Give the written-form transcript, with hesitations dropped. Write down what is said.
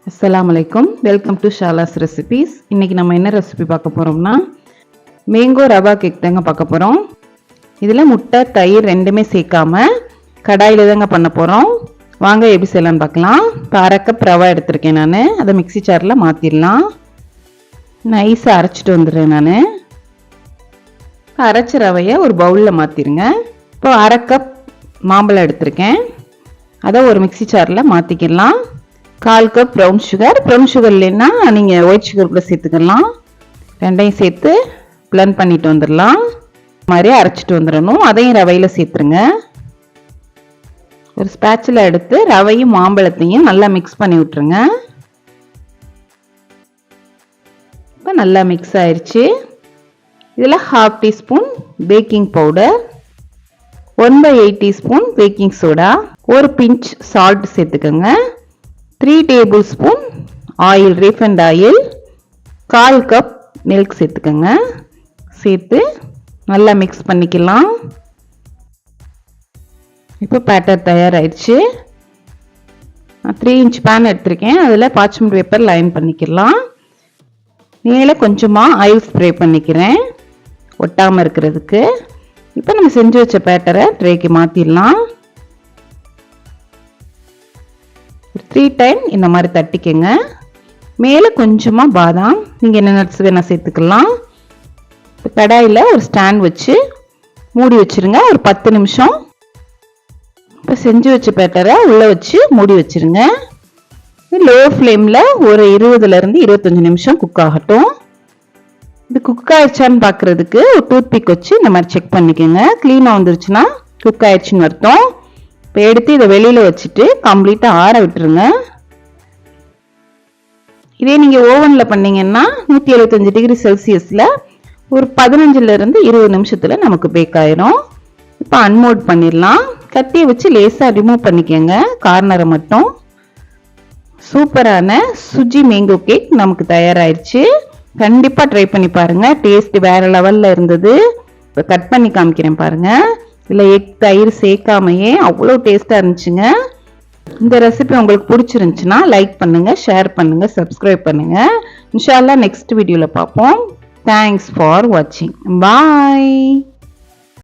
அஸ்ஸலாமு அலைக்கும். Welcome to Shala's recipes. இன்றைக்கி நம்ம என்ன ரெசிபி பார்க்க போகிறோம்னா மேங்கோ ரவா கேக் தாங்க பார்க்க போகிறோம். இதில் முட்டை தயிர் ரெண்டுமே சேர்க்காம கடாயில் தாங்க பண்ண போகிறோம். வாங்க எப்படி செய்யலான்னு பார்க்கலாம். இப்போ 1/2 கப் ரவா எடுத்திருக்கேன் நான். அதை மிக்ஸி ஜாரில் மாற்றிடலாம். நைஸாக அரைச்சிட்டு வந்துடுறேன் நான். அரைச்ச ரவையை ஒரு பவுலில் மாற்றிடுங்க. இப்போ 1/2 கப் மாம்பழம் எடுத்திருக்கேன். அதை ஒரு மிக்ஸி ஜாரில் மாற்றிக்கலாம். 1/4 கப் ப்ரௌன் சுகர் இல்லைன்னா நீங்கள் ஒயிட் சுகர் கூட சேர்த்துக்கலாம். ரெண்டையும் சேர்த்து பிளெண்ட் பண்ணிட்டு வந்துடலாம். மாதிரி அரைச்சிட்டு வந்துடணும். அதையும் ரவையில் சேர்த்துருங்க. ஒரு ஸ்பேட்சில் எடுத்து ரவையும் மாம்பழத்தையும் நல்லா மிக்ஸ் பண்ணி விட்டுருங்க. இப்போ நல்லா மிக்ஸ் ஆயிடுச்சு. இதில் 1/2 teaspoon baking powder, 1/8 teaspoon baking soda, ஒரு பிஞ்ச் சால்ட் சேர்த்துக்கோங்க. 3 tablespoon oil, refined oil, 1/4 cup milk சேர்த்துக்கோங்க. சேர்த்து நல்லா மிக்ஸ் பண்ணிக்கலாம். இப்போ பேட்டர் தயாராகிடுச்சு. நான் 3 இன்ச் பேன் எடுத்திருக்கேன். அதில் பார்ச்மெண்ட் பேப்பர் லைன் பண்ணிக்கலாம். மேலே கொஞ்சமாக ஆயில் ஸ்ப்ரே பண்ணிக்கிறேன் ஒட்டாமல் இருக்கிறதுக்கு. இப்போ நம்ம செஞ்சு வச்ச பேட்டரை ட்ரேக்கு மாற்றிடலாம். 3 டைம் இந்த மாதிரி தட்டிக்கங்க. மேலே கொஞ்சமாக பாதாம், நீங்கள் என்ன நட்ஸ் வேணால் சேர்த்துக்கலாம். இப்போ கடாயில் ஒரு ஸ்டாண்ட் வச்சு மூடி வச்சுருங்க ஒரு 10 நிமிஷம். இப்போ செஞ்சு வச்ச பேட்டரை உள்ளே வச்சு மூடி வச்சுருங்க. லோ ஃப்ளேமில் ஒரு 20லேருந்து 25 நிமிஷம் குக் ஆகட்டும். இது குக் ஆயிடுச்சான்னு பார்க்குறதுக்கு ஒரு டூத் பிக் வச்சு இந்த மாதிரி செக் பண்ணிக்கோங்க. க்ளீனாக வந்துருச்சுன்னா குக் ஆயிடுச்சுன்னு அர்த்தம். இப்போ எடுத்து இதை வெளியில் வச்சுட்டு கம்ப்ளீட்டாக ஆற விட்டுருங்க. இதே நீங்கள் ஓவனில் பண்ணிங்கன்னா 175 டிகிரி செல்சியஸில் ஒரு 15லேருந்து 20 நிமிஷத்தில் நமக்கு பேக் ஆயிரும். இப்போ அன்மோட் பண்ணிடலாம். கத்தியை வச்சு லேசாக ரிமூவ் பண்ணிக்கோங்க கார்னரை மட்டும். சூப்பரான சுஜி மேங்கோ கேக் நமக்கு தயாராகிடுச்சு. கண்டிப்பாக ட்ரை பண்ணி பாருங்கள். டேஸ்ட் வேறு லெவலில் இருந்தது. இப்போ கட் பண்ணி காமிக்கிறேன் பாருங்கள். இல்லை எக் தயிர் சேர்க்காமையே அவ்வளோ டேஸ்ட்டாக இருந்துச்சுங்க. இந்த ரெசிபி உங்களுக்கு பிடிச்சிருந்துச்சுன்னா லைக் பண்ணுங்கள், ஷேர் பண்ணுங்கள், சப்ஸ்கிரைப் பண்ணுங்கள். இன்ஷா அல்லாஹ் நெக்ஸ்ட் வீடியோவில் பார்ப்போம். தேங்க்ஸ் ஃபார் வாட்சிங். பாய்.